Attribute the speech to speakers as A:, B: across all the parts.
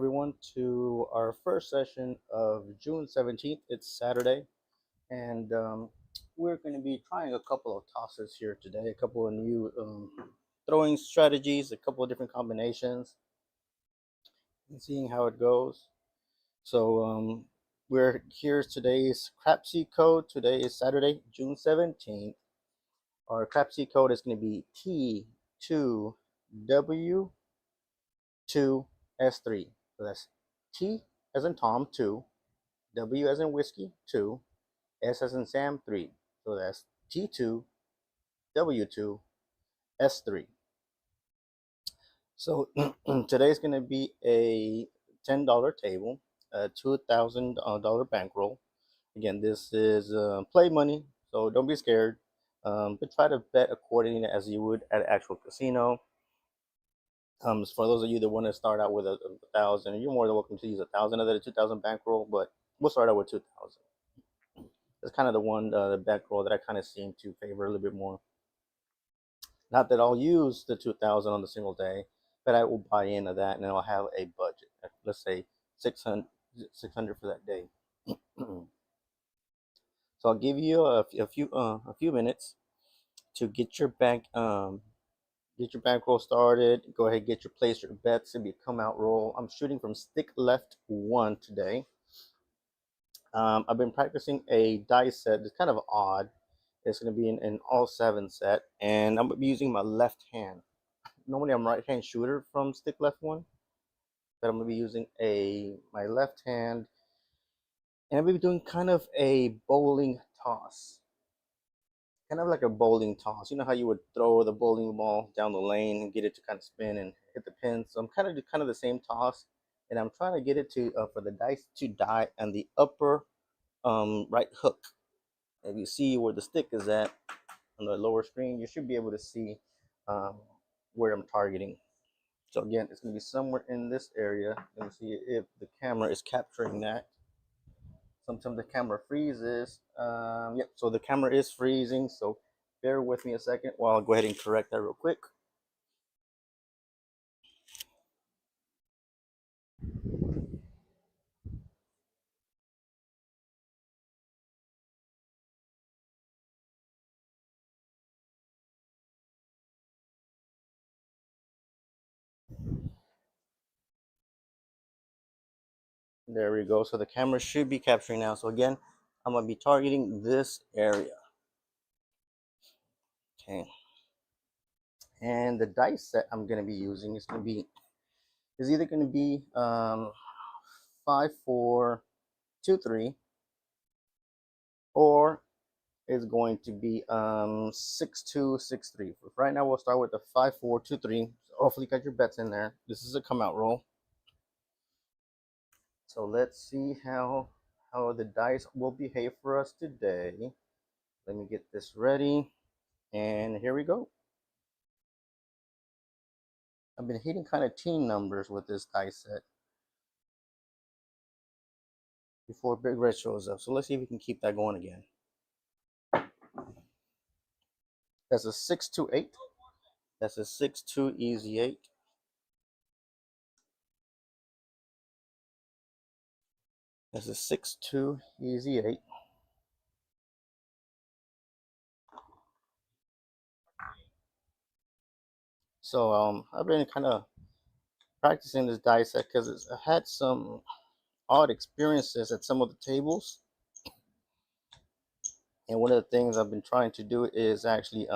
A: everyone to our first session of June 17th. It's Saturday, and we're going to be trying a couple of tosses here today, a couple of new throwing strategies, a couple of different combinations, and seeing how it goes. So, we're here. Today's Crapsee code. Today is Saturday, June 17th. Our Crapsee code is going to be T2W2S3. So that's T as in Tom, 2, W as in whiskey, 2, S as in Sam, 3. So that's T2, W2, S3. So today's going to be a $10 table, a $2,000 bankroll. Again, this is play money, so don't be scared. But try to bet accordingly as you would at an actual casino. For those of you that want to start out with a thousand, you're more than welcome to use 1,000 of that 2,000 bankroll, but we'll start out with 2,000. That's kind of the bankroll that I kind of seem to favor a little bit more. Not that I'll use the 2,000 on the single day, but I will buy into that, and then I'll have a budget. Let's say 600 for that day. So I'll give you a few minutes to get your bankroll started. Go ahead, get your place your bets. It'll be a come out roll. I'm shooting from stick left 1 today. I've been practicing a dice set. It's kind of odd. It's going to be an all 7 set, and I'm going to be using my left hand. Normally I'm right hand shooter from stick left 1, but I'm going to be using my left hand, and I'm going to be doing kind of a bowling toss. Kind of like a bowling toss. You know how you would throw the bowling ball down the lane and get it to kind of spin and hit the pin. So I'm kind of the same toss, and I'm trying to get it to for the dice to die on the upper right hook. If you see where the stick is at on the lower screen, you should be able to see where I'm targeting. So again, it's going to be somewhere in this area. Let me see if the camera is capturing that. Sometimes the camera freezes. Yep, so the camera is freezing, so bear with me a second while I'll go ahead and correct that real quick. There we go. So the camera should be capturing now. So again, I'm going to be targeting this area. Okay. And the dice set I'm going to be using is either going to be 5, 4, 2, 3, or is going to be 6, 2, 6, 3. Right now we'll start with the 5, 4, 2, 3. So hopefully you got your bets in there. This is a come out roll. So let's see how the dice will behave for us today. Let me get this ready, and here we go. I've been hitting kind of team numbers with this dice set before Big Red shows up. So let's see if we can keep that going again. That's a 6, 2, 8. That's a 6, 2, easy 8. That's a 6, 2, easy 8. So I've been kind of practicing this dice set because I had some odd experiences at some of the tables. And one of the things I've been trying to do is actually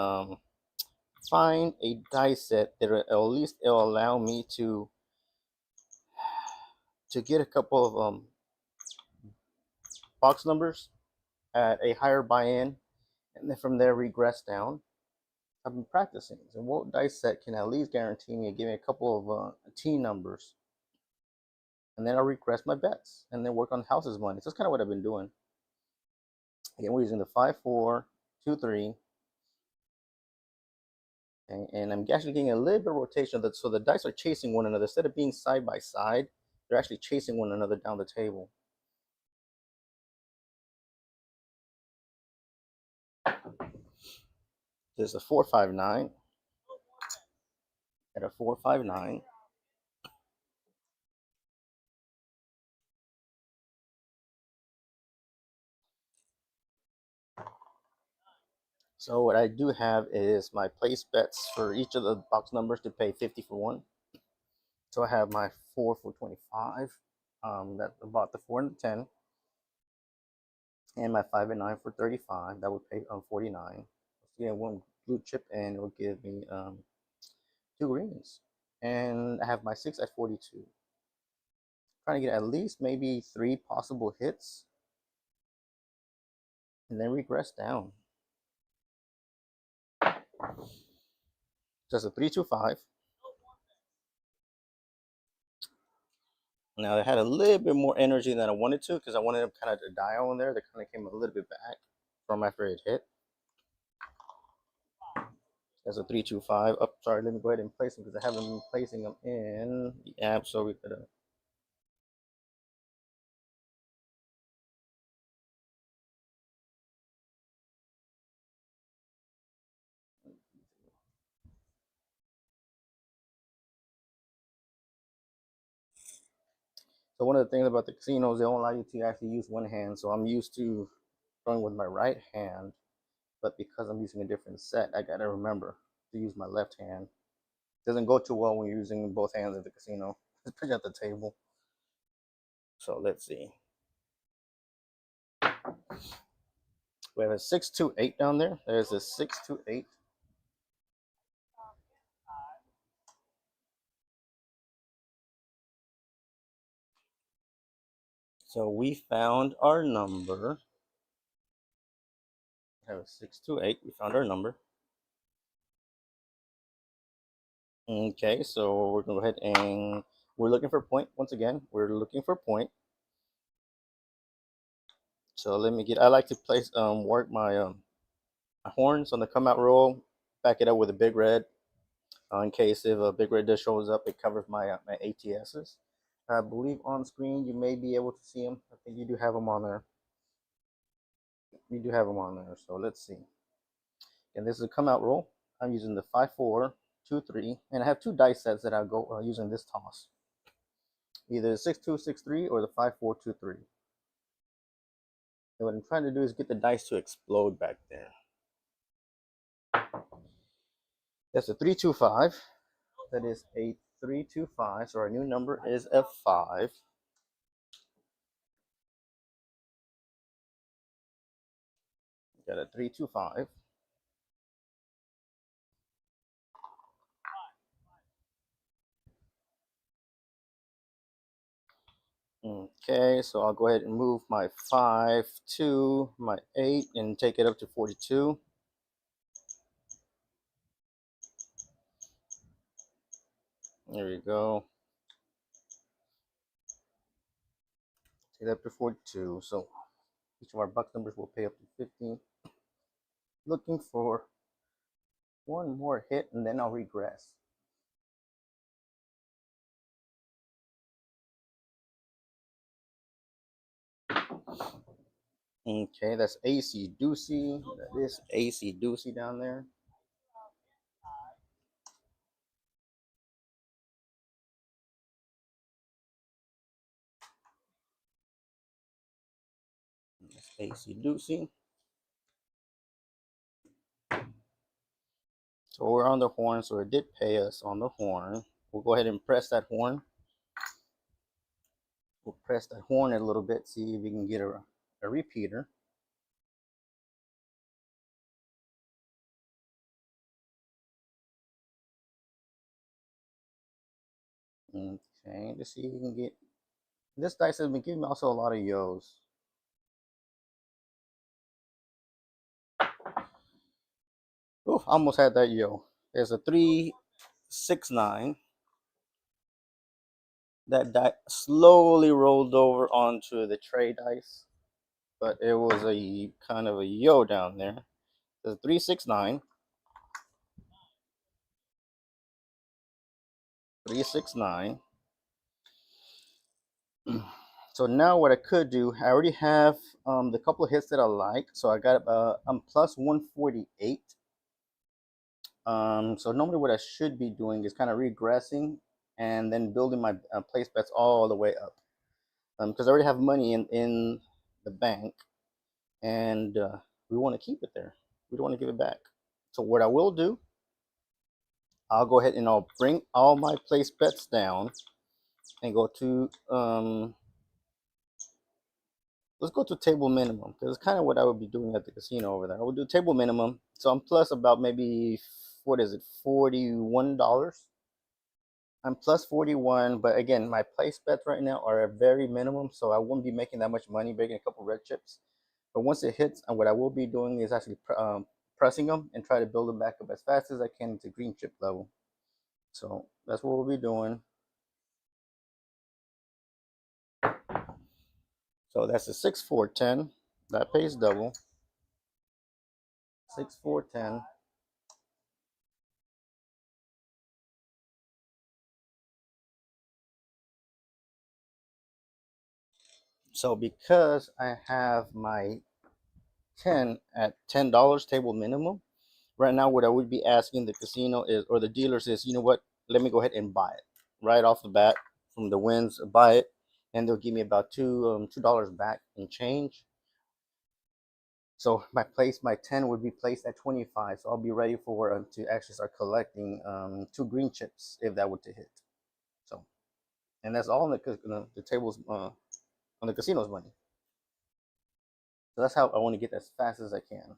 A: find a dice set that at least it'll allow me to get a couple of box numbers at a higher buy-in, and then from there regress down. I've been practicing. So what dice set can at least guarantee me, give me a couple of T numbers, and then I'll regress my bets and then work on houses money. So that's kind of what I've been doing. Again, we're using the 5, 4, 2, 3. And I'm actually getting a little bit of rotation. So the dice are chasing one another. Instead of being side by side, they're actually chasing one another down the table. There's a 4, 5, 9. At a 4, 5, 9. So what I do have is my place bets for each of the box numbers to pay 50 for one. So I have my 4 for 25. That about the 4 and the 10, and my 5 and 9 for 35. That would pay 49. So yeah, one blue chip, and it will give me two greens. And I have my 6 at 42. Trying to get at least maybe 3 possible hits, and then regress down. Just a 3-2-5. Now, they had a little bit more energy than I wanted to, because I wanted them kind of to die on there. They kind of came a little bit back from after it hit. That's a 3-2-5. Oh, sorry, let me go ahead and place them, because I haven't been placing them in the app, so we could So one of the things about the casinos, they don't allow you to actually use one hand. So I'm used to throwing with my right hand, but because I'm using a different set, I gotta remember to use my left hand. It doesn't go too well when you're using both hands at the casino, especially at the table. So let's see. We have a 6-2-8 down there. There's a 6-2-8. So we found our number. We have a 6-2-8. We found our number. Okay, so we're gonna go ahead and we're looking for point once again. We're looking for point. So let me get. I like to place work my horns on the come out roll. Back it up with a big red. In case if a big red dish shows up, it covers my ATSs. I believe on screen you may be able to see them. I think you do have them on there. You do have them on there. So let's see. And this is a come out roll. I'm using the 5-4-2-3, and I have two dice sets that I go using this toss. Either the 6-2-6-3 or the 5-4-2-3. And what I'm trying to do is get the dice to explode back there. That's a 3-2-5. That is a 3-2-5. So our new number is a 5. Got a 3-2-5. Okay, so I'll go ahead and move my 5 to my 8 and take it up to 42. There we go. Take it up to 42. So each of our box numbers will pay up to 15. Looking for one more hit, and then I'll regress. Okay, that's AC Doocy. That is AC Doocy down there. That's AC Doocy. So we're on the horn, so it did pay us on the horn. We'll go ahead and press that horn. We'll press that horn a little bit, see if we can get a repeater. Okay, let's see if we can get. This dice has been giving me also a lot of yos. Oh, almost had that yo. There's a 3-6-9. That die slowly rolled over onto the tray dice, but it was a kind of a yo down there. There's a 3-6-9. 3-6-9. So now what I could do, I already have the couple of hits that I like. So I got I'm plus 148. So normally what I should be doing is kind of regressing and then building my place bets all the way up. Because I already have money in the bank, and we want to keep it there. We don't want to give it back. So what I will do, I'll go ahead and I'll bring all my place bets down and go to let's go to table minimum, because it's kind of what I would be doing at the casino over there. I would do table minimum, so I'm plus about maybe, what is it, $41. I'm plus 41, but again, my place bets right now are at very minimum, so I won't be making that much money making a couple red chips. But once it hits, and what I will be doing is actually pressing them and try to build them back up as fast as I can to green chip level. So that's what we'll be doing. So that's a 6 4 10. That pays double. 6 4 10. So because I have my 10 at $10 table minimum, right now what I would be asking the casino is, or the dealers is, you know what, let me go ahead and buy it right off the bat from the wins, buy it, and they'll give me about $2 back in change. So my 10 would be placed at 25. So I'll be ready for to actually start collecting 2 green chips if that were to hit. So, and that's all in the tables on the casino's money. So that's how I want to get as fast as I can.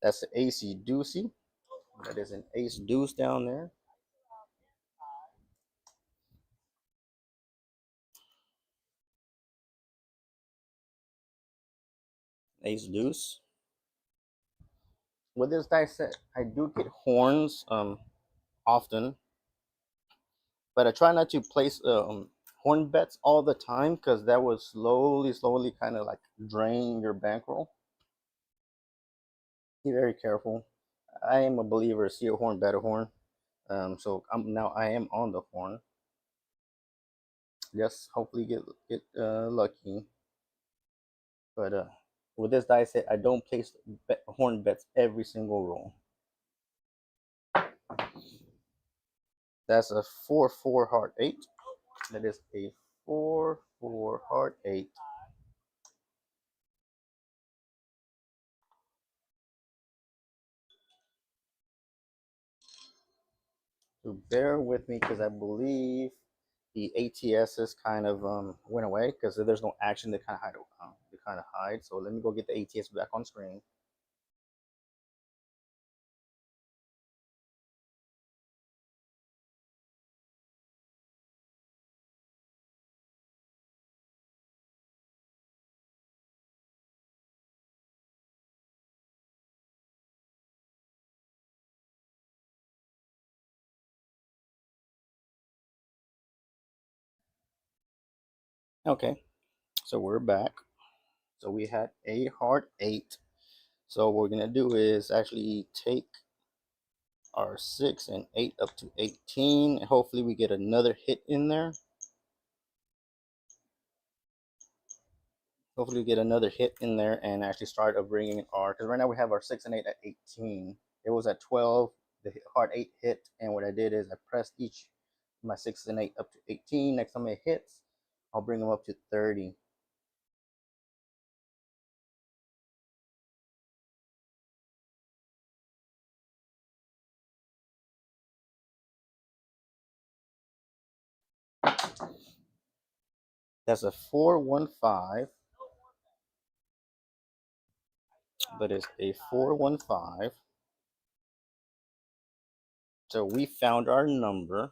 A: That's the AC Deucey. That is an ace deuce down there. Ace deuce. With this dice set, I do get horns often, but I try not to place horn bets all the time, because that would slowly kind of like drain your bankroll. Be very careful. I am a believer, see a horn, bet a horn. So I am on the horn. Just hopefully get lucky. But with this dice set, I don't place horn bets every single roll. That's a 4-4 heart 8. That is a 4-4 heart 8. So bear with me, because I believe the ATSs kind of went away, because there's no action to kind of hide. So let me go get the ATS back on screen. Okay, so we're back. So we had a heart 8. So what we're gonna do is actually take our 6 and 8 up to 18, and hopefully we get another hit in there. Hopefully we get another hit in there and actually start bringing our, because right now we have our 6 and 8 at 18. It was at 12. The heart 8 hit, and what I did is I pressed each my 6 and 8 up to 18. Next time it hits, I'll bring them up to 30. That's a 4-1-5. That is a 4-1-5. So we found our number.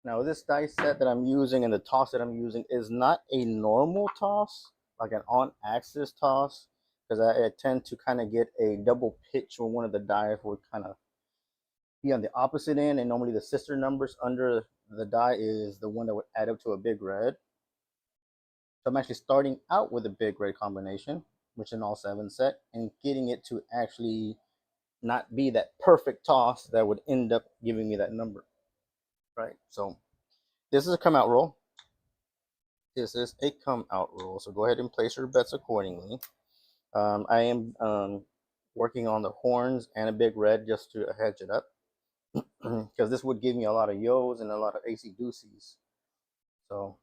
A: Now this dice set that I'm using and the toss that I'm using is not a normal toss, like an on-axis toss, because I tend to kind of get a double pitch where one of the dice would kind of be on the opposite end, and normally the sister numbers under the die is the one that would add up to a big red. So I'm actually starting out with a big red combination, which is an all 7 set, and getting it to actually not be that perfect toss that would end up giving me that number, right? So this is a come out roll. This is a come out roll. So go ahead and place your bets accordingly. I am working on the horns and a big red just to hedge it up. because this would give me a lot of yos and a lot of AC doocies. So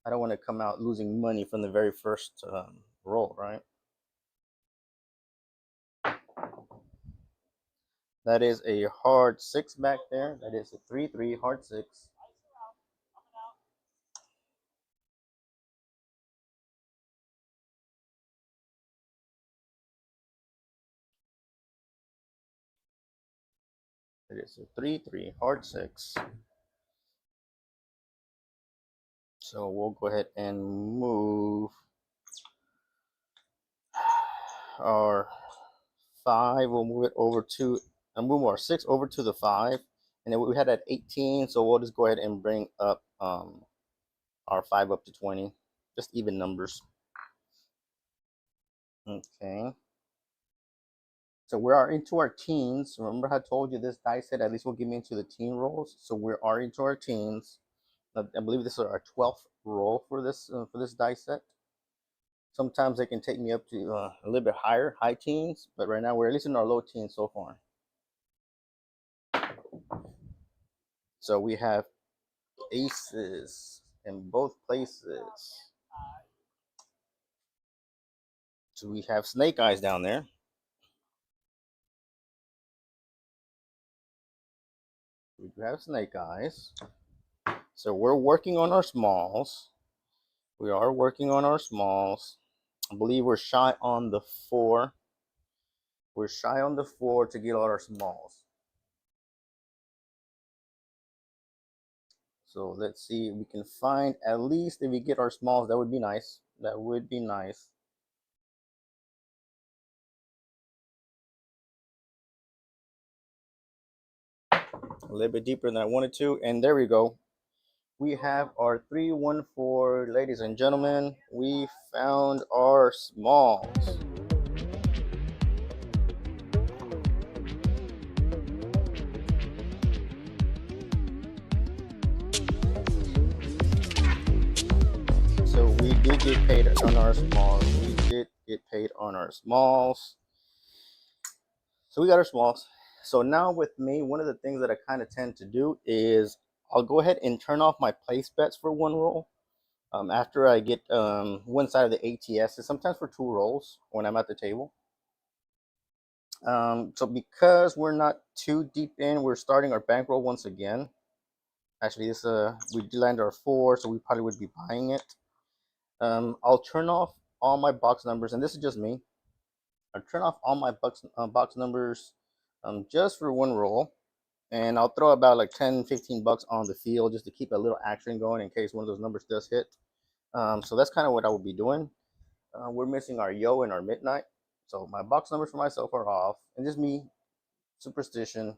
A: I don't want to come out losing money from the very first roll, right? That is a hard 6 back there. That is a 3-3 hard 6. It is a 3-3 hard 6. So we'll go ahead and move our 5. We'll move it over to, and move our 6 over to the 5. And then we had at 18, so we'll just go ahead and bring up our 5 up to 20. Just even numbers. Okay. So we are into our teens. Remember I told you this dice set at least will get me into the teen rolls. So we are into our teens. I believe this is our 12th roll for this dice set. Sometimes they can take me up to a little bit higher, high teens, but right now we're at least in our low teens so far. So we have aces in both places. So we have snake eyes down there. We do have snake eyes. So we're working on our smalls. We are working on our smalls. I believe we're shy on the 4. We're shy on the 4 to get all our smalls. So let's see if we can find, at least if we get our smalls, that would be nice. That would be nice. A little bit deeper than I wanted to. And there we go. We have our 314, ladies and gentlemen. We found our smalls. So we did get paid on our smalls. We did get paid on our smalls. So we got our smalls. So now with me, one of the things that I kind of tend to do is I'll go ahead and turn off my place bets for one roll. After I get one side of the ATS, sometimes for 2 rolls when I'm at the table. So because we're not too deep in, we're starting our bankroll once again. Actually, this we land our 4, so we probably would be buying it. I'll turn off all my box numbers, and this is just me. I'll turn off all my box numbers just for one roll, and I'll throw about like 10-15 bucks on the field just to keep a little action going in case one of those numbers does hit. So that's kind of what I will be doing. We're missing our yo and our midnight, so my box numbers for myself are off, and just me, superstition.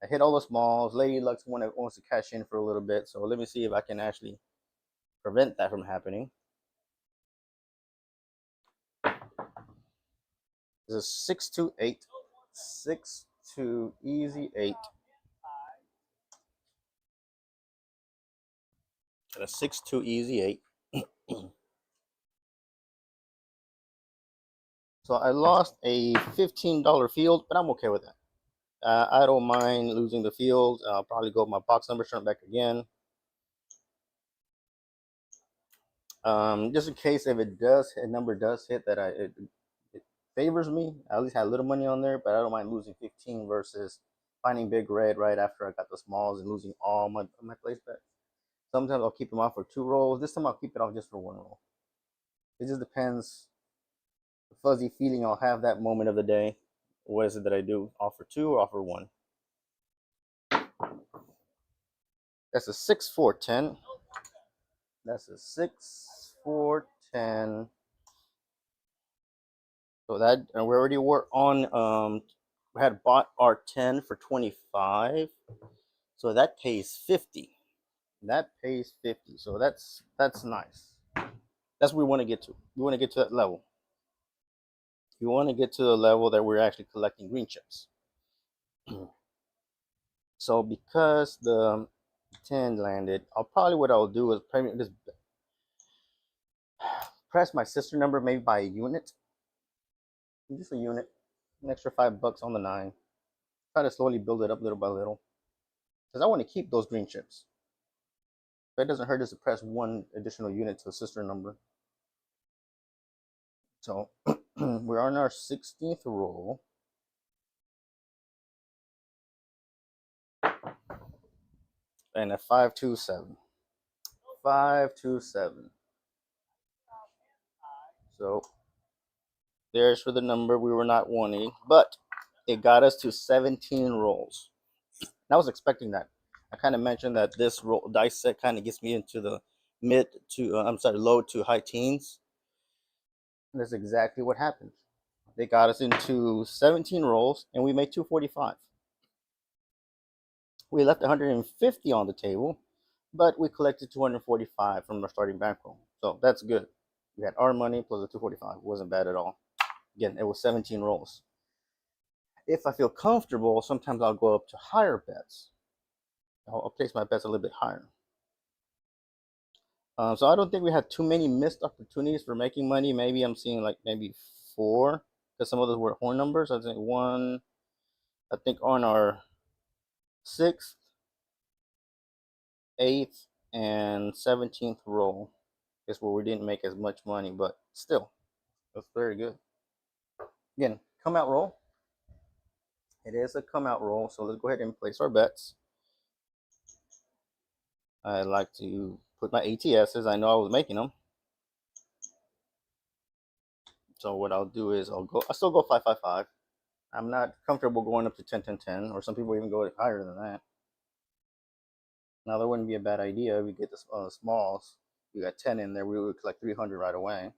A: I hit all the smalls. Lady Luck's one that wants to cash in for a little bit, so let me see if I can actually prevent that from happening. This is 6-2-8, 6-2 easy 8, and a 6-2 easy 8. So I lost a $15 field, but I'm okay with that. I don't mind losing the field. I'll probably go with my box number, turn it back again. Just in case if a number does hit that it favors me. I at least had a little money on there, but I don't mind losing 15 versus finding big red right after I got the smalls and losing all my place bets. Sometimes I'll keep them off for 2 rolls. This time I'll keep it off just for 1 roll. It just depends. The fuzzy feeling I'll have that moment of the day. What is it that I do? Offer 2 or offer 1? That's a 6-4-10. That's a 6-4-10. So that, and we already were on. We had bought our 10 for 25. So that pays 50. That pays 50. So that's nice. That's what we want to get to. We want to get to that level. We want to get to the level that we're actually collecting green chips. So because the 10 landed, what I'll do is just press my sister number maybe by a unit. Just a unit. An extra $5 on the 9. Try to slowly build it up little by little, because I want to keep those green chips. But it doesn't hurt us to press one additional unit to a sister number. So we're on our 16th roll. And a 527. 527. So there's for the number we were not wanting, but it got us to 17 rolls. And I was expecting that. I kind of mentioned that this roll dice set kind of gets me into the low to high teens. And that's exactly what happened. They got us into 17 rolls, and we made 245. We left 150 on the table, but we collected 245 from our starting bankroll. So that's good. We had our money plus the 245. It wasn't bad at all. Again, it was 17 rolls. If I feel comfortable, sometimes I'll go up to higher bets. I'll place my bets a little bit higher. So I don't think we had too many missed opportunities for making money. Maybe I'm seeing like maybe 4, because some of those were horn numbers. I think on our 6th, 8th, and 17th roll is where we didn't make as much money, but still, that's very good. Again, come out roll. It is a come out roll, so let's go ahead and place our bets. I like to put my ATSs. I know I was making them. So what I'll do is I'll still go 555. I'm not comfortable going up to 10 10 10, or some people even go higher than that. Now that wouldn't be a bad idea. If we get the smalls, we got 10 in there, we would collect 300 right away.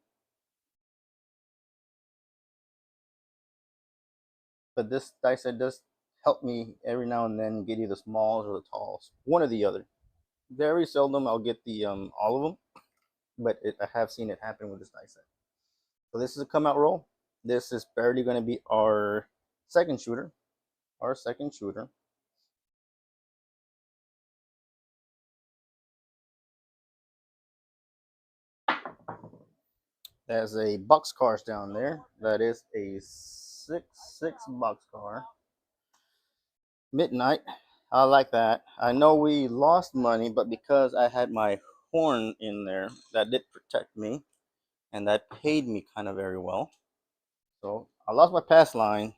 A: But this dice set does help me every now and then get either the smalls or the talls, one or the other. Very seldom I'll get the all of them, but I have seen it happen with this dice set. So this is a come out roll. This is barely going to be our second shooter. There's a boxcars down there. That is a 6-6 boxcar. Midnight. I like that. I know we lost money, but because I had my horn in there, that did protect me, and that paid me kind of very well. So I lost my pass line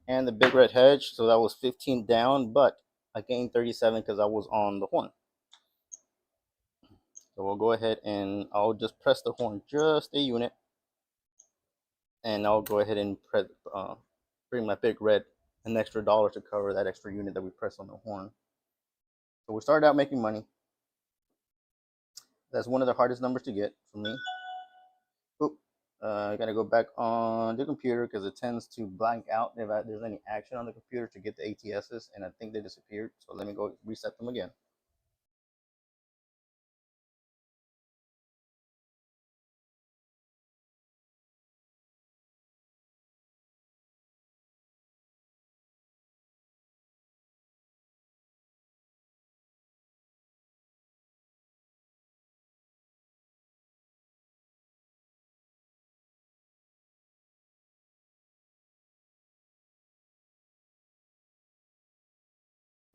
A: and the big red hedge, so that was 15 down, but I gained 37 because I was on the horn. So we'll go ahead and I'll just press the horn just a unit, and I'll go ahead and bring my big red an extra $1 to cover that extra unit that we pressed on the horn. So we started out making money. That's one of the hardest numbers to get for me. Oop, I gotta go back on the computer because it tends to blank out if there's any action on the computer to get the ATSs, and I think they disappeared. So let me go reset them again.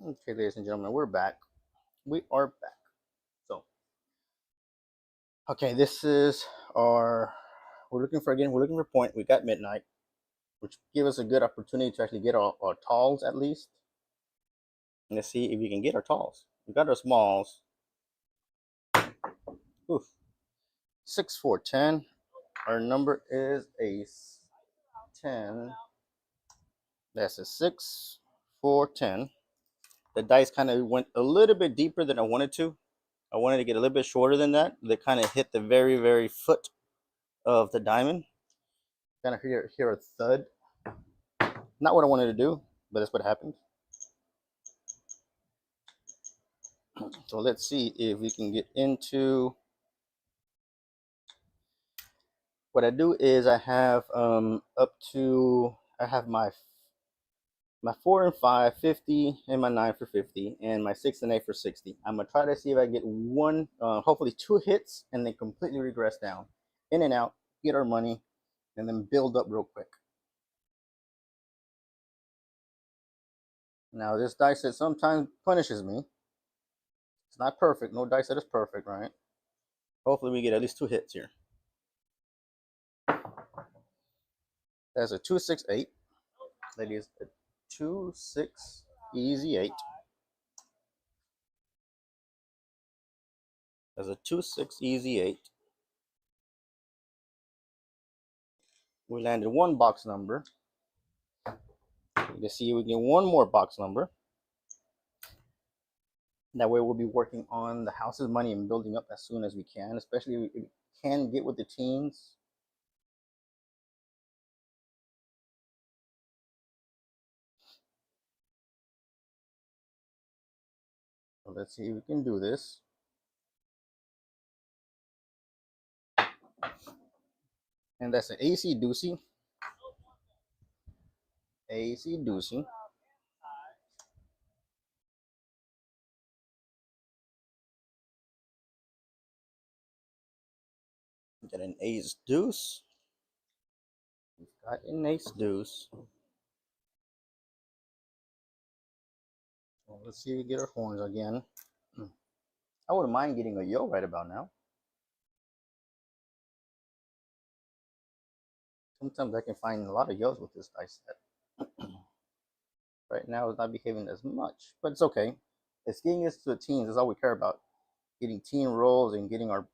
A: Okay, ladies and gentlemen, we're back. We are back. So, okay, this is we're looking for point. We got midnight, which give us a good opportunity to actually get our talls at least. And let's see if we can get our talls. We got our smalls. Oof. 6 4 10. Our number is a 10. That's a 6 4 10. The dice kind of went a little bit deeper than I wanted to. I wanted to get a little bit shorter than that. They kind of hit the very, very foot of the diamond. Kind of hear a thud. Not what I wanted to do, but that's what happened. So let's see if we can get into. What I do is I have I have my 4 and 5 50, and my 9 for 50, and my 6 and 8 for 60. I'm gonna try to see if I get one, hopefully 2 hits, and then completely regress down, in and out, get our money, and then build up real quick. Now this dice set sometimes punishes me. It's not perfect. No dice set is perfect, right? Hopefully we get at least 2 hits here. That's a 2-6-8. That is a 2-6 easy 8. That's a 2-6 easy 8. We landed 1 box number. You see we get 1 more box number. That way we'll be working on the house's money and building up as soon as we can, especially if we can get with the teens. So let's see if we can do this. And that's an AC Doocy. AC Doocy. Got an Ace Deuce. We've got an Ace Deuce. Well, let's see if we get our horns again. I wouldn't mind getting a yo right about now. Sometimes I can find a lot of yos with this dice set. Right now it's not behaving as much, but it's okay. It's getting us to the teens. That's all we care about. Getting teen rolls and getting our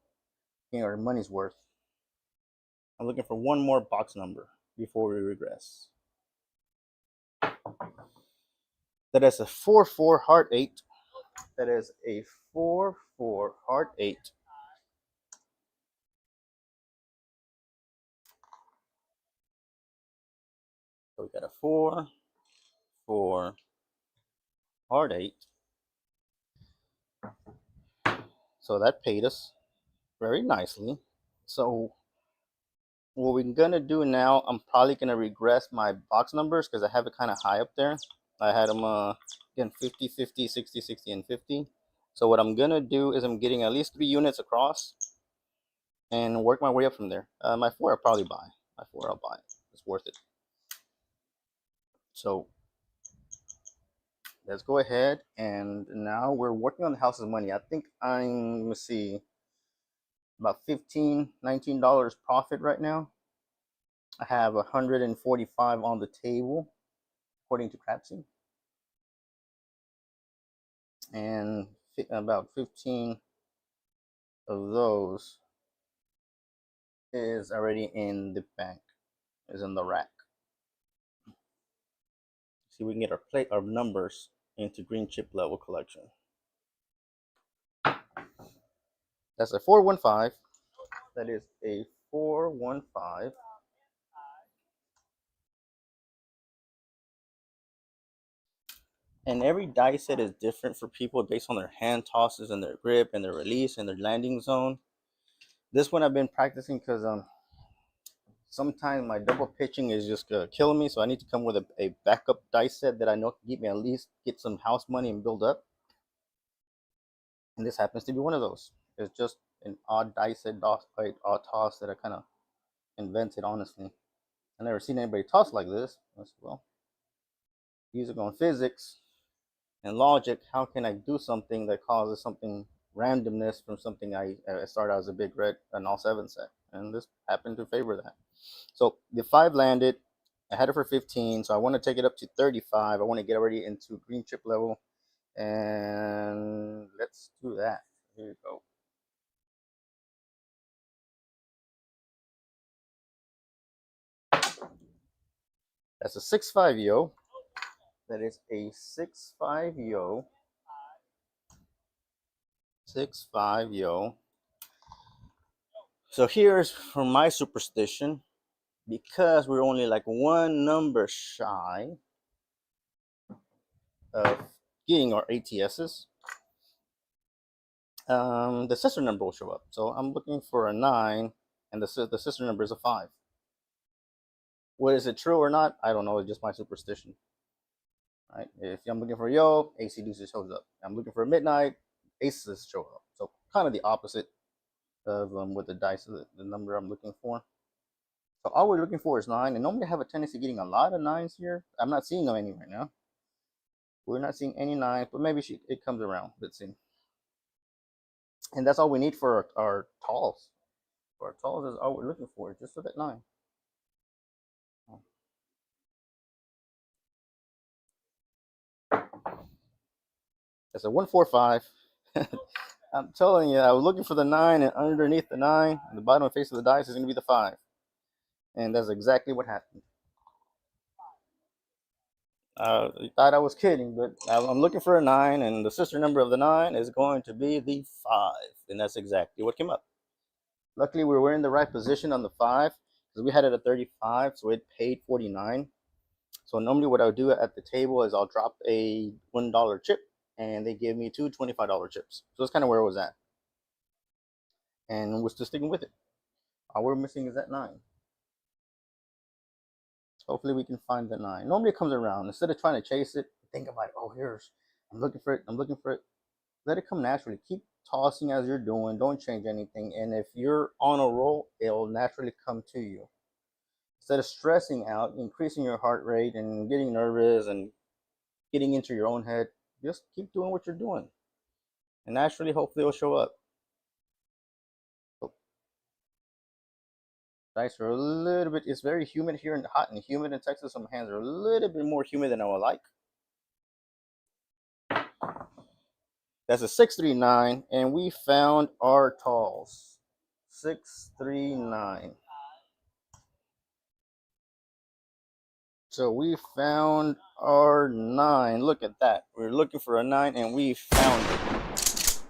A: money's worth. I'm looking for 1 more box number before we regress. That is a 4-4 heart 8. That is a 4-4 heart 8. So we got a 4-4 heart 8. So that paid us very nicely. So what we're gonna do now, I'm probably gonna regress my box numbers because I have it kind of high up there. I had them again 50, 50, 60, 60, and 50. So what I'm gonna do is I'm getting at least 3 units across and work my way up from there. My 4 I'll probably buy. My 4 I'll buy. It's worth it. So let's go ahead, and now we're working on the house's money. I think I'm, let's see, about $15, $19 profit right now. I have 145 on the table, according to Crapsee, and about 15 of those is already in the bank, is in the rack. See, we can get our numbers into green chip level collection. That's a 415. That is a 415. And every dice set is different for people based on their hand tosses and their grip and their release and their landing zone. This one I've been practicing because sometimes my double pitching is just killing me, so I need to come with a backup dice set that I know can keep me at least get some house money and build up. And this happens to be one of those. It's just an odd dice set, odd toss that I kind of invented, honestly. I've never seen anybody toss like this. Well, music on physics and logic, how can I do something that causes something randomness from something I started out as a big red an all 7 set, and this happened to favor that. So the 5 landed. I had it for 15, so I want to take it up to 35. I want to get already into green chip level, and let's do that. Here you go. That's a 6-5 yo. That is a 6-5 yo. 6-5 yo. So here's from my superstition, because we're only like 1 number shy of getting our ATSs, the sister number will show up. So I'm looking for a 9, and the sister number is a 5. What is it true or not? I don't know. It's just my superstition. Right? If I'm looking for a yo, AC Deuces shows up. I'm looking for a midnight, aces show up. So kind of the opposite of with the dice, the number I'm looking for. So all we're looking for is 9, and normally I have a tendency of getting a lot of 9s here. I'm not seeing them any right now. We're not seeing any 9s, but maybe it comes around. Let's see. And that's all we need for our talls. Our talls is all we're looking for, just for that 9. That's a 145. I'm telling you, I was looking for the 9, and underneath the 9, on the bottom face of the dice is going to be the 5. And that's exactly what happened. You thought I was kidding, but I'm looking for a 9, and the sister number of the 9 is going to be the 5. And that's exactly what came up. Luckily, we were in the right position on the 5, because we had it at 35, so it paid 49. So normally what I would do at the table is I'll drop a $1 chip, and they give me two $25 chips. So that's kind of where it was at. And we're still sticking with it. All we're missing is that 9. Hopefully we can find the 9. Normally it comes around. Instead of trying to chase it, think about it. Oh, I'm looking for it. I'm looking for it. Let it come naturally. Keep tossing as you're doing. Don't change anything. And if you're on a roll, it'll naturally come to you. Instead of stressing out, increasing your heart rate and getting nervous and getting into your own head, just keep doing what you're doing. And naturally, hopefully it'll show up. So, dice are a little bit, it's very humid here and hot and humid in Texas. So my hands are a little bit more humid than I would like. That's a 639, and we found our talls. 639. So we found our 9. Look at that. We were looking for a 9, and we found it.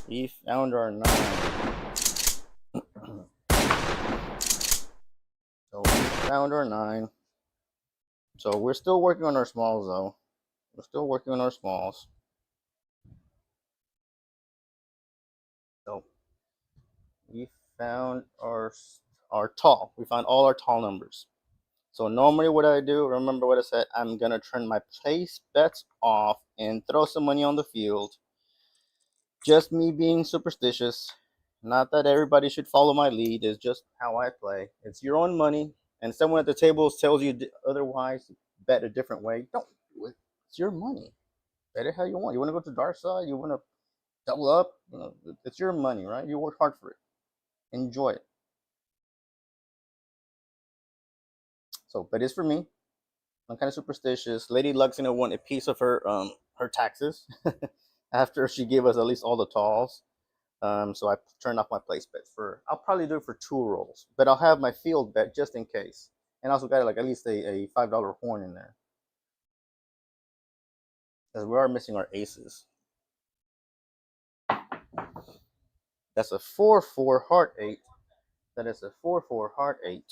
A: We found our 9. So we found our 9. So we're still working on our smalls, though. We're still working on our smalls. So we found our tall. We found all our tall numbers. So normally what I do, remember what I said, I'm going to turn my place bets off and throw some money on the field. Just me being superstitious. Not that everybody should follow my lead. It's just how I play. It's your own money. And someone at the table tells you otherwise, bet a different way. Don't do it. It's your money. Bet it how you want. You want to go to the dark side? You want to double up? You know, it's your money, right? You work hard for it. Enjoy it. So, but it's for me. I'm kind of superstitious. Lady Luck's gonna want a piece of her taxes after she gave us at least all the talls. So I turned off my place bet for. I'll probably do it for 2 rolls, but I'll have my field bet just in case, and also got like at least a $5 horn in there, because we are missing our aces. That's a 4-4 heart 8. That is a 4-4 heart 8.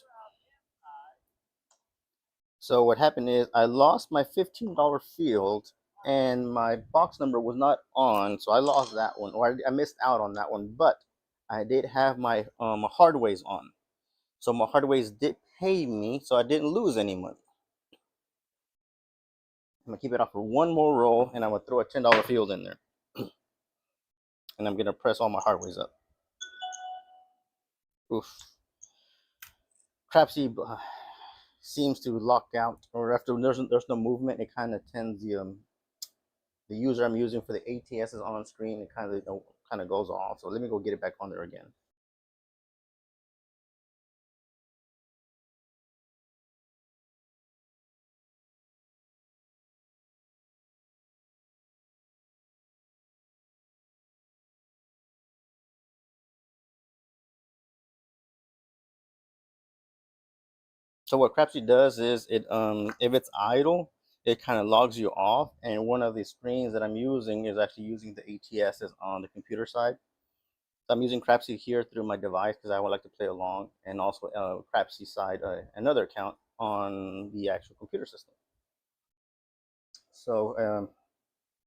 A: So what happened is I lost my $15 field, and my box number was not on, so I lost that one, or I missed out on that one. But I did have my hardways on, so my hardways did pay me, so I didn't lose any money. I'm gonna keep it off for one more roll, and I'm gonna throw a $10 field in there, and I'm gonna press all my hardways up. Oof. Crapsee seems to lock out, or after there's no movement, it kind of tends the user I'm using for the ATS is on screen. It kind of goes off. So let me go get it back on there again. So what Crapsee does is it if it's idle, it kind of logs you off. And one of the screens that I'm using is actually using the ATSs on the computer side. So I'm using Crapsee here through my device because I would like to play along, and also Crapsee side another account on the actual computer system. So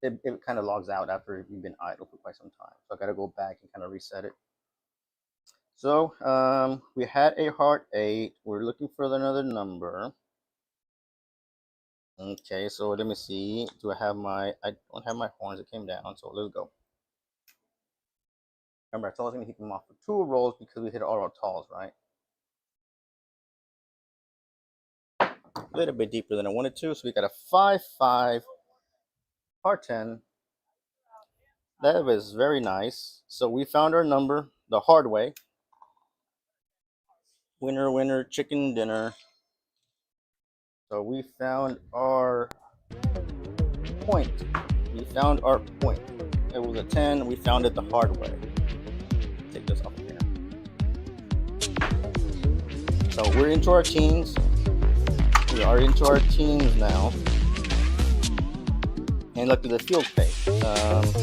A: it kind of logs out after you've been idle for quite some time. So I got to go back and kind of reset it. So we had a heart 8. We're looking for another number. Okay, so let me see. Do I have my? I don't have my horns. It came down. So let's go. Remember, I told us I'm gonna keep them off for 2 rolls because we hit all our talls, right? a little bit deeper than I wanted to. So we got a 5-5 par 10. That was very nice. So we found our number the hard way. Winner, winner, chicken dinner. So we found our point. We found our point. It was a 10. We found it the hard way. Take this off here. So we're into our teens. We are into our teens now. And look at the field pay.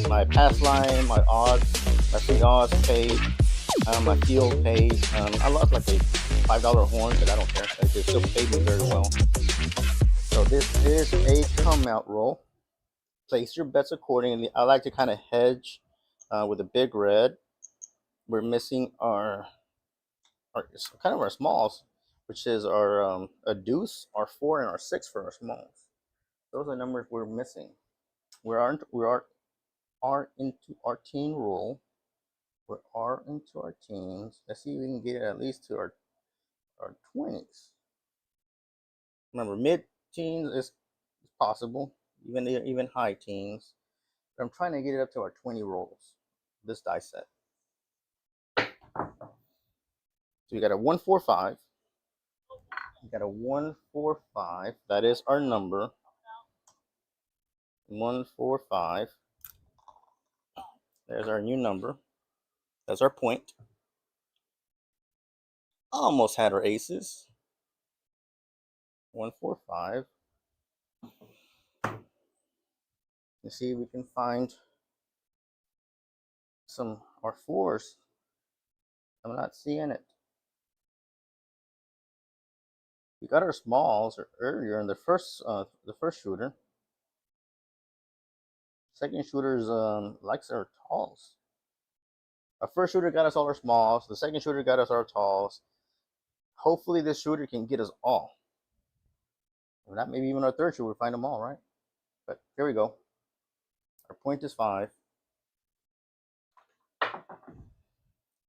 A: My pass line, my odds, my free odds paid. My field paid. I lost like a $5 horn, but I don't care. It still paid me very well. So this is a come out roll. Place your bets accordingly. I like to kind of hedge with a big red. We're missing our kind of our smalls, which is our a deuce, our 4, and our 6 for our smalls. Those are the numbers we're missing. We are into our teen roll. We are into our teens. Let's see if we can get it at least to our 20s. Remember, mid-teens is possible, even high teens. But I'm trying to get it up to our 20 rolls. This die set. So we got a 145. We got a 145. That is our number. 145. There's our new number. That's our point. Almost had our aces. 145. Let's see if we can find some our 4s. I'm not seeing it. We got our smalls earlier in the first shooter. Second shooter's likes our talls. Our first shooter got us all our smalls. The second shooter got us our talls. Hopefully this shooter can get us all. Or not, maybe even our third shooter will find them all, right? But here we go. Our point is 5.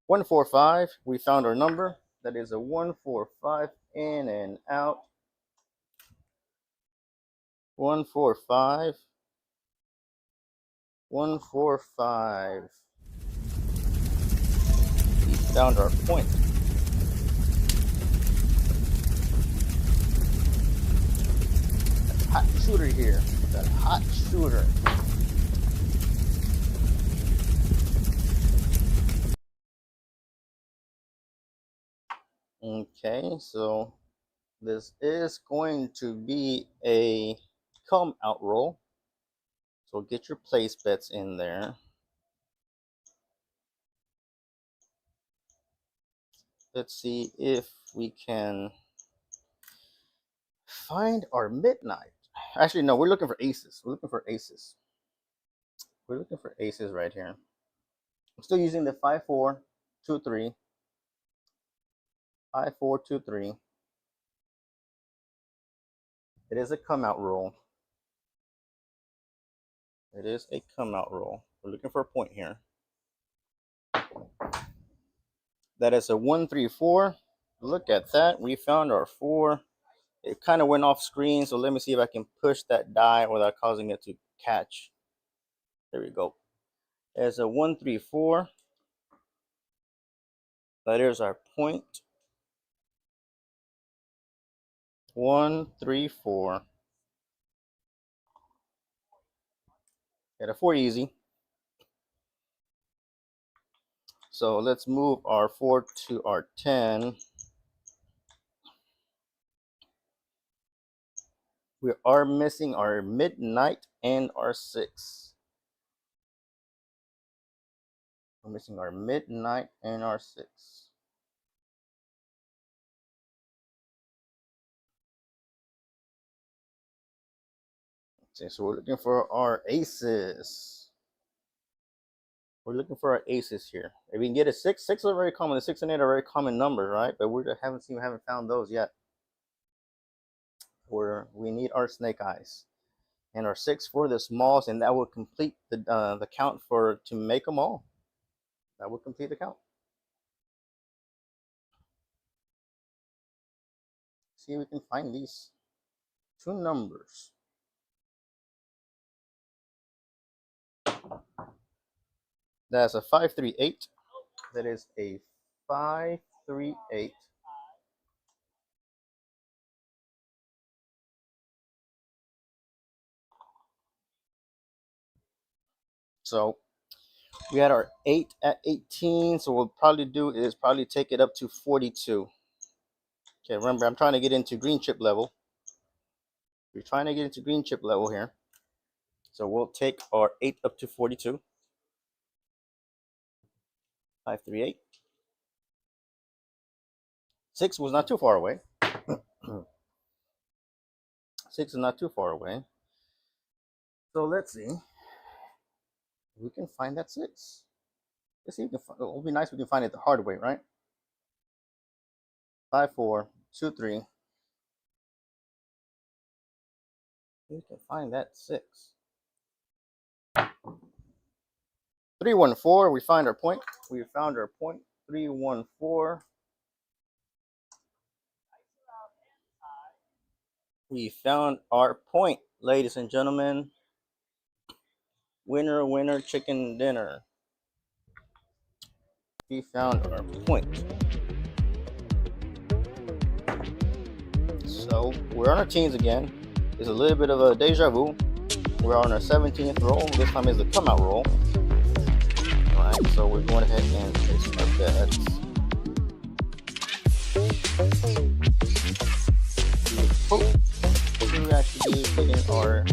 A: 145. We found our number. That is a 145 in and out. 145. 145. We found our point. Hot shooter here. That hot shooter. Okay, so this is going to be a come out roll. So get your place bets in there. Let's see if we can find our midnight. Actually, no, we're looking for aces. We're looking for aces. We're looking for aces right here. I'm still using the 5-4-2-3. 5-4-2-3. It is a come out roll. It is a come out roll. We're looking for a point here. That is a 1-3-4. Look at that. We found our 4. It kind of went off screen, so let me see if I can push that die without causing it to catch. There we go. There's a 1-3-4. That is our point. 1-3-4. Got a 4 easy. So let's move our 4 to our 10. We are missing our midnight and our 6. We're missing our midnight and our 6. Okay, so we're looking for our aces. We're looking for our aces here. If we can get a 6, 6 are very common. The 6 and 8 are very common numbers, right? But we haven't found those yet. We need our snake eyes and our 6 for the smalls, and that will complete the count to make them all. That will complete the count. See if we can find these. two numbers. That's a 538. That is a 538. So we had our 8 at 18. So what we'll probably do is probably take it up to 42. Okay, remember, I'm trying to get into green chip level. We're trying to get into green chip level here. So we'll take our 8 up to 42. 538. 6 was not too far away. 6 is not too far away. So let's see. We can find that 6. Let's see if we can find, it'll be nice if we can find it the hard way, right? 5, 4, 2, 3. We can find that 6. 314. We find our point. We found our point. 314. We found our point, ladies and gentlemen. Winner, winner, chicken dinner. We found our point. So we're on our teens again. It's a little bit of a deja vu. We're on our 17th roll. This time is the come out roll. Alright, so we're going ahead and place our bets. We actually getting our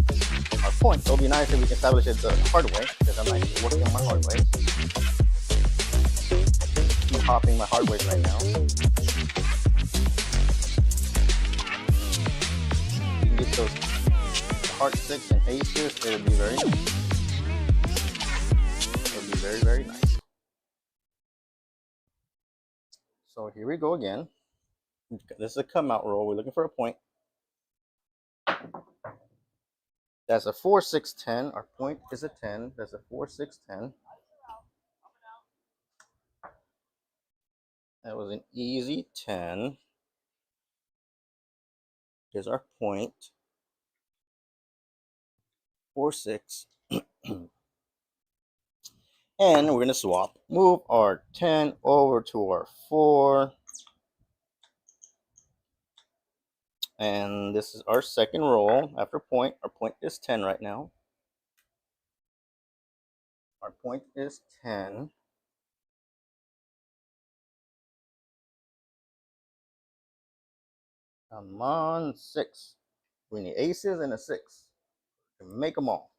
A: point. It'll be nice if we can establish it the hard way, because I'm actually working on my hard way. I'm hopping my hard ways right now. You can get those heart 6 and aces, it would be very nice. It would be very, very nice. So here we go again. This is a come out roll. We're looking for a point. That's a 4, 6, 10. Our point is a 10. That's a 4, 6, 10. That was an easy 10. Here's our point. 4, 6. And we're going to swap. Move our 10 over to our 4. And this is our second roll after point. Our point is 10 right now. Our point is 10. Come on, 6. We need aces and a 6 to make them all.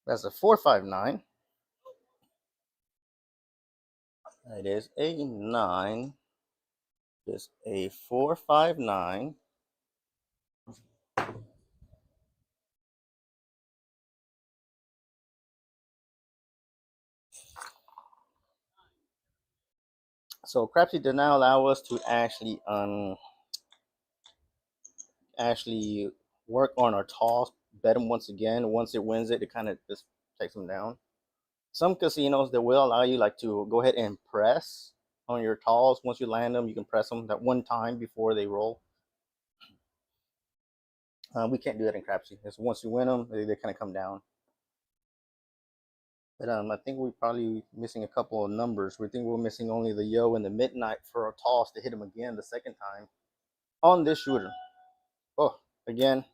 A: That's a 4, 5, 9. It is a 9. It's a 4, 5, 9. So Crapsee did not allow us to actually work on our toss, bet them once again. Once it wins it, it kind of just takes them down. Some casinos that will allow you like to go ahead and press on your toss. Once you land them, you can press them that one time before they roll. We can't do that in Crapsee. It's once you win them, they kind of come down. But I think we're probably missing a couple of numbers. We think we're missing only the yo and the midnight for our toss to hit them again the second time on this shooter. Oh, again,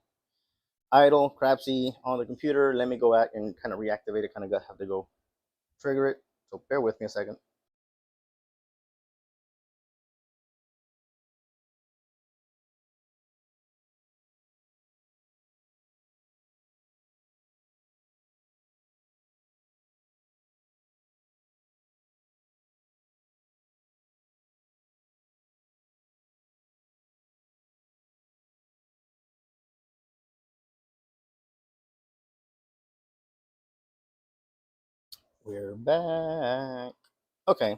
A: idle, Crapsee on the computer. Let me go out and kind of reactivate it. Kind of have to go trigger it. So bear with me a second. We're back. Okay.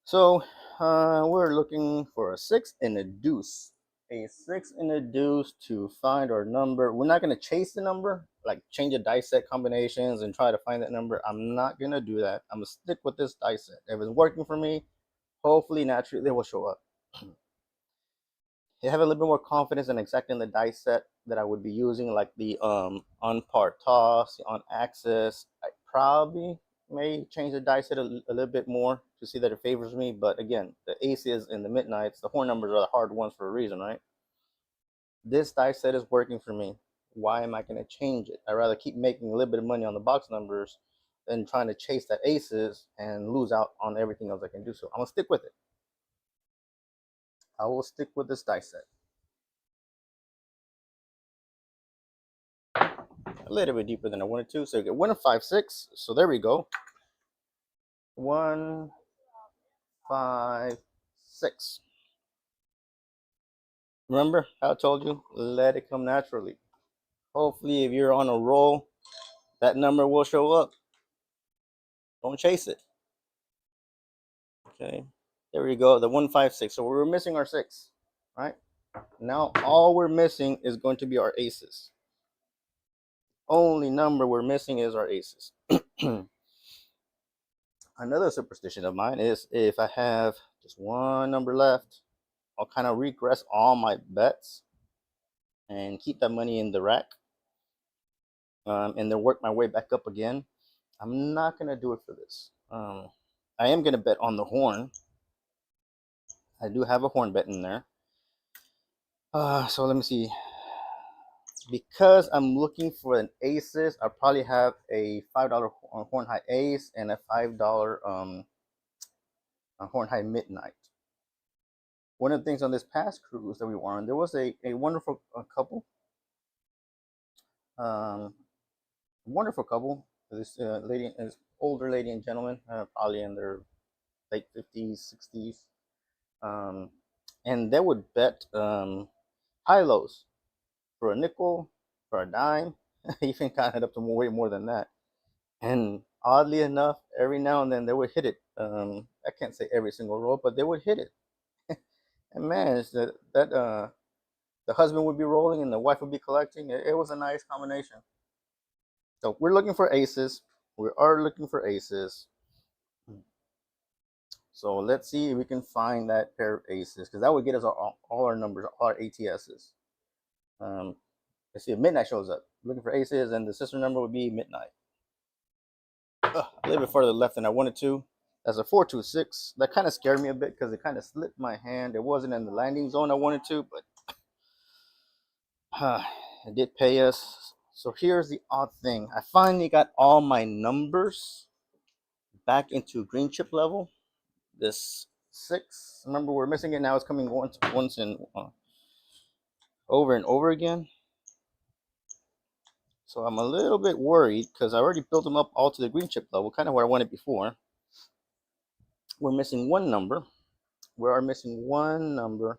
A: So we're looking for a 6 and a deuce. a 6 in the deuce to find our number. We're not going to chase the number, like change the dice set combinations and try to find that number. I'm not going to do that. I'm going to stick with this dice set. If it's working for me, hopefully naturally they will show up. I have a little bit more confidence in exactly the dice set that I would be using, like the on par toss, on axis. I probably may change the dice set a little bit more to see that it favors me. But again, the aces and the midnights, the horn numbers are the hard ones for a reason, right? This dice set is working for me. Why am I going to change it? I'd rather keep making a little bit of money on the box numbers than trying to chase that aces and lose out on everything else I can do. So I'm going to stick with it. I will stick with this dice set. A little bit deeper than I wanted to. So you get 1 and 5, 6. So there we go. 1, 5, 6. Remember how I told you? Let it come naturally. Hopefully, if you're on a roll, that number will show up. Don't chase it. Okay. There we go. The 1, 5, 6. So we're missing our 6, right? Now all we're missing is going to be our aces. Only number we're missing is our aces. Another superstition of mine is if I have just one number left, I'll kind of regress all my bets and keep that money in the rack, and then work my way back up again. I'm not going to do it for this. I am going to bet on the horn. I do have a horn bet in there. So let me see. Because I'm looking for an aces, I probably have a $5 horn high ace and a $5 horn high midnight. One of the things on this past cruise that we were on, there was a wonderful couple. Wonderful couple. This lady, this older lady and gentleman, probably in their late 50s, 60s. And they would bet high lows for a nickel, for a dime, even kind of up to way more than that. And oddly enough, every now and then they would hit it. I can't say every single roll, but they would hit it. And man, it's that the husband would be rolling and the wife would be collecting. It was a nice combination. So we're looking for aces. We are looking for aces. So let's see if we can find that pair of aces, because that would get us all our numbers, all our ATSs. Let's see if midnight shows up. Looking for aces, and the sister number would be midnight. A little bit farther left than I wanted to. That's a 426. That kind of scared me a bit because it kind of slipped my hand. It wasn't in the landing zone I wanted to, but it did pay us. So here's the odd thing. I finally got all my numbers back into green chip level. This 6, remember we're missing it now. It's coming once and over and over again. So I'm a little bit worried because I already built them up all to the green chip level, kind of where I wanted before. We're missing one number. We are missing one number.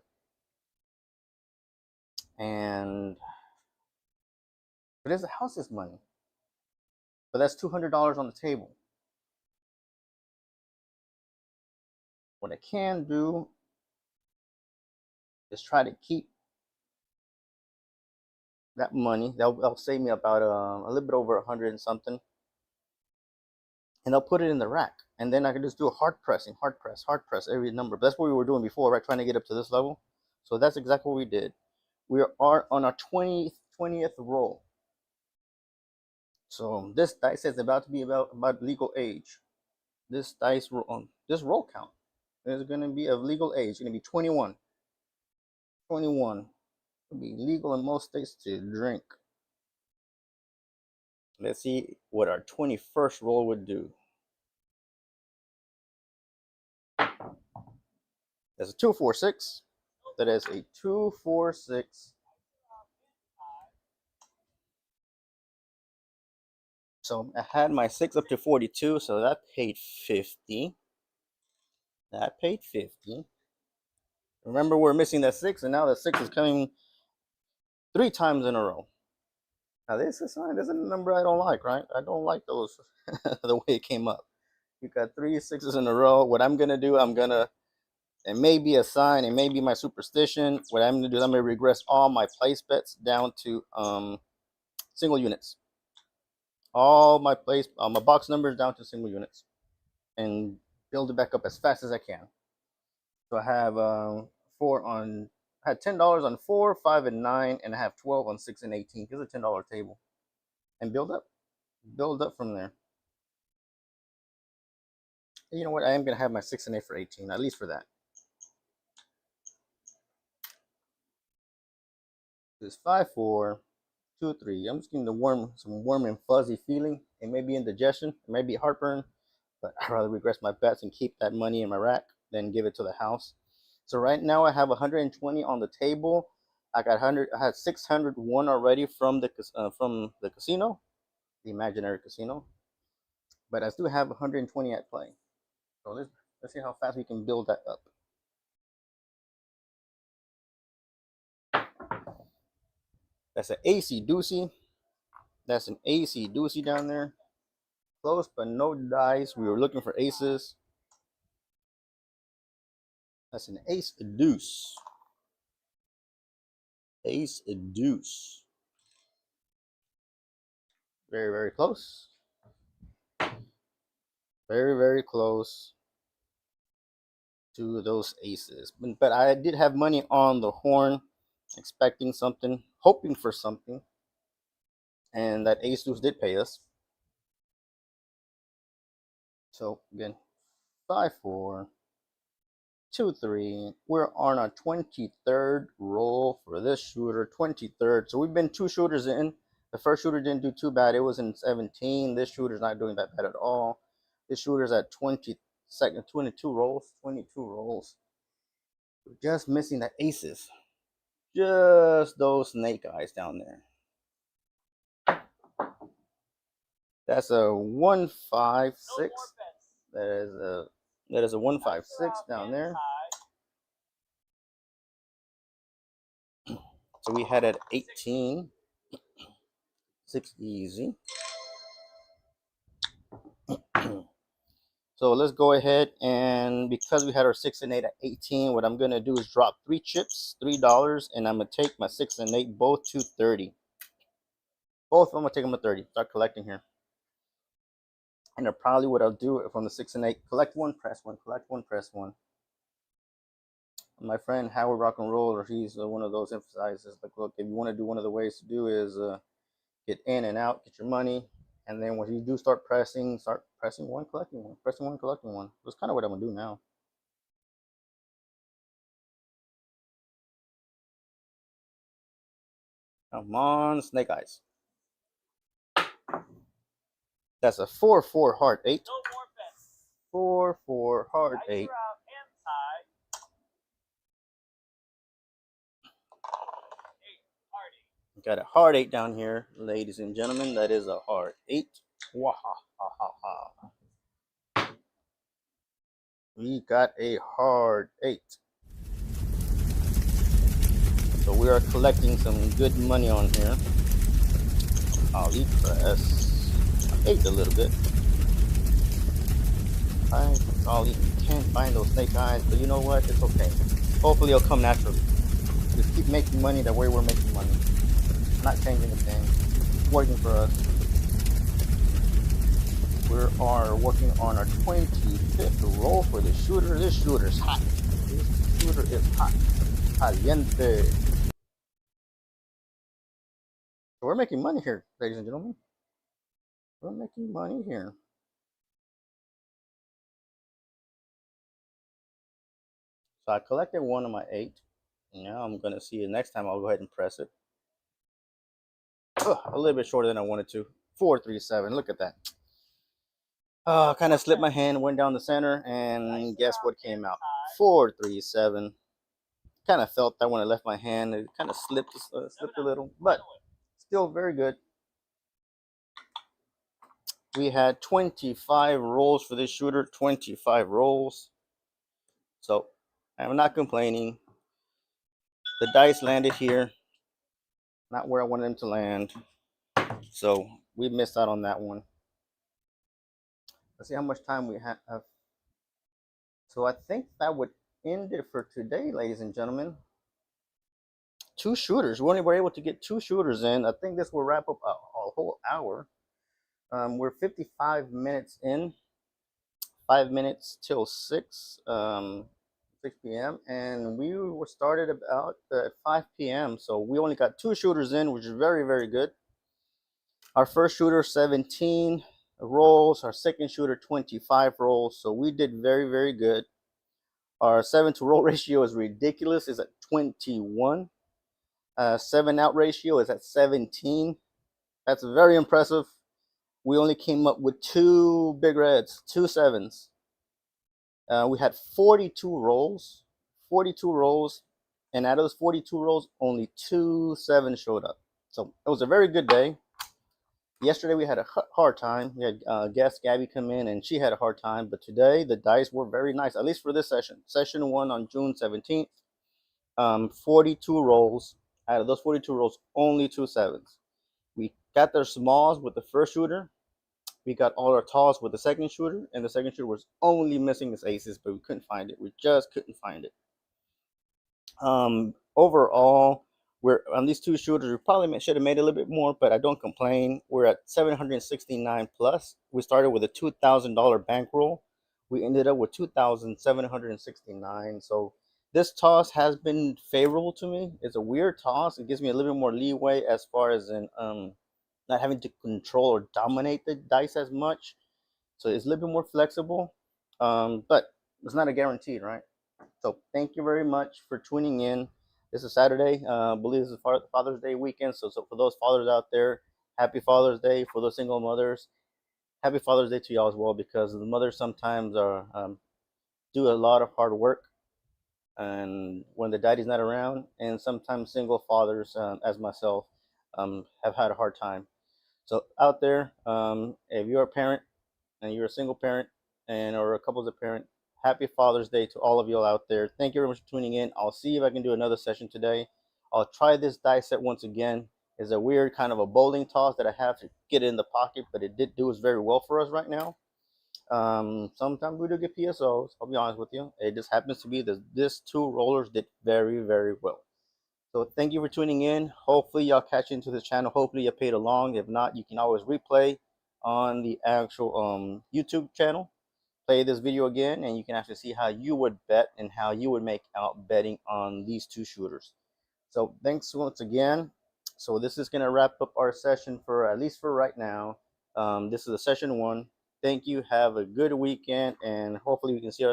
A: And it is the house's money. But that's $200 on the table. What I can do is try to keep that money. That'll save me about a little bit over 100 and something. And they'll put it in the rack. And then I can just do a hard press every number. But that's what we were doing before, right? Trying to get up to this level. So that's exactly what we did. We are on our 20th roll. So this dice is about to be about legal age. This dice roll, this roll count is going to be of legal age. It's going to be 21. 21. It'll be legal in most states to drink. Let's see what our 21st roll would do. That's a 246. That is a 246. So I had my 6 up to 42, so that paid 50. That paid 50. Remember, we're missing that 6, and now the 6 is coming 3 times in a row. Now this is a number I don't like, right? I don't like those the way it came up. You got 3 6s in a row. What I'm gonna do, I'm gonna It may be a sign, it may be my superstition. What I'm gonna do is I'm gonna regress all my place bets down to single units. All my my box numbers down to single units, and build it back up as fast as I can. So I have I had $10 on 4, 5, and 9, and I have 12 on 6 and 18. Here's a $10 table, and build up from there. And you know what? I am gonna have my 6 and 8 for 18, at least for that. This 5, 4, 2, 3. I'm just getting some warm and fuzzy feeling. It may be indigestion, it may be heartburn, but I'd rather regress my bets and keep that money in my rack than give it to the house. So right now I have 120 on the table. I had 601 already from the casino, the imaginary casino, but I still have 120 at play. So let's see how fast we can build that up. That's an AC doozy. That's an AC doozy down there. Close, but no dice. We were looking for aces. That's an ace deuce. Ace deuce. Very, very close. Very, very close to those aces. But I did have money on the horn, expecting something, hoping for something. And that ace deuce did pay us. So again, 5, 4, 2, 3. We're on our 23rd roll for this shooter, 23rd. So we've been 2 shooters in. The first shooter didn't do too bad. It was in 17. This shooter's not doing that bad at all. This shooter's at 22 rolls. 22 rolls. We're just missing the aces. Just those snake eyes down there. That's a 156. That is a 156 down there. So we had at 18. 6 easy. So let's go ahead, and because we had our 6 and 8 at 18, what I'm gonna do is drop 3 chips, $3, and I'm gonna take my 6 and 8 both to 30. Both of them, I'm gonna take them to 30. Start collecting here. And probably what I'll do from the 6 and 8, collect one, press one, collect one, press one. My friend Howard Rock and Roll, he's one of those emphasizes, like, look, if you want to do, one of the ways to do is get in and out, get your money, and then when you do start pressing one, collecting one, pressing one, collecting one. That's kind of what I'm gonna do now. Come on, snake eyes. That's a 4-4 heart 8. 4-4 heart 8. Got a heart 8 down here, ladies and gentlemen. That is a heart 8. Wahahaha. We got a hard 8. So we are collecting some good money on here. I'll press 8 a little bit. You can't find those snake eyes, but you know what? It's okay. Hopefully it'll come naturally. Just keep making money the way we're making money. Not changing a thing. It's working for us. We are working on our 25th roll for the shooter. This shooter is hot. This shooter is hot. Caliente. So we're making money here, ladies and gentlemen. We're making money here. So I collected one of my 8. Now I'm going to see it next time. I'll go ahead and press it. A little bit shorter than I wanted to. 4-3-7. Look at that. Kind of slipped my hand, went down the center, and guess what came out? 4-3-7. Kind of felt that when I left my hand. It kind of slipped a little, but still very good. We had 25 rolls for this shooter. 25 rolls. So I'm not complaining. The dice landed here. Not where I wanted them to land. So we missed out on that one. Let's see how much time we have. So I think that would end it for today, ladies and gentlemen. 2 shooters. We only were able to get 2 shooters in. I think this will wrap up a whole hour. We're 55 minutes in. 5 minutes till 6 p.m. and we were started about at 5 p.m. So we only got 2 shooters in, which is very, very good. Our first shooter 17 rolls, our second shooter 25 rolls. So we did very, very good. Our 7 to roll ratio is ridiculous. It's at 21. 7 out ratio is at 17. That's very impressive. We only came up with 2 big reds, 2 7s. We had 42 rolls, and out of those 42 rolls, only 2 7s showed up. So it was a very good day. Yesterday we had a hard time. We had guest Gabby come in, and she had a hard time. But today the dice were very nice, at least for this session. Session 1 on June 17th. 42 rolls. Out of those 42 rolls, only 2 7s. We got their smalls with the first shooter. We got all our talls with the second shooter, and the second shooter was only missing his aces, but we couldn't find it. We just couldn't find it. Overall, we're on these 2 shooters. We probably should have made a little bit more, but I don't complain. We're at 769 plus. We started with a $2,000 bankroll. We ended up with 2,769. So this toss has been favorable to me. It's a weird toss. It gives me a little bit more leeway as far as in not having to control or dominate the dice as much. So it's a little bit more flexible, but it's not a guaranteed, right? So thank you very much for tuning in. This is Saturday. I believe this is Father's Day weekend. So for those fathers out there, happy Father's Day. For those single mothers, happy Father's Day to y'all as well, because the mothers sometimes are do a lot of hard work, and when the daddy's not around, and sometimes single fathers, as myself, have had a hard time. So out there, if you're a parent and you're a single parent or a couple as a parent, happy Father's Day to all of y'all out there. Thank you very much for tuning in. I'll see if I can do another session today. I'll try this dice set once again. It's a weird kind of a bowling toss that I have to get it in the pocket, but it did do us very well for us right now. Sometimes we do get PSOs, I'll be honest with you. It just happens to be that these 2 rollers did very, very well. So thank you for tuning in. Hopefully y'all catch into this channel. Hopefully you paid along. If not, you can always replay on the actual YouTube channel. Play this video again, and you can actually see how you would bet and how you would make out betting on these 2 shooters. So thanks once again. So this is going to wrap up our session for at least for right now. This is a session 1. Thank you. Have a good weekend, and hopefully we can see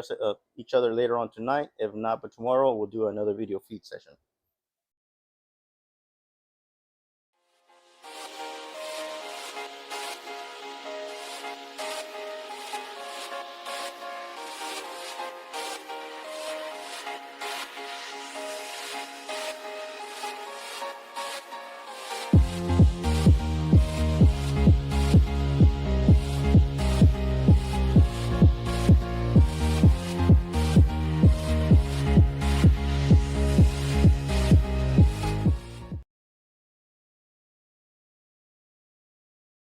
A: each other later on tonight. If not, but tomorrow we'll do another video feed session.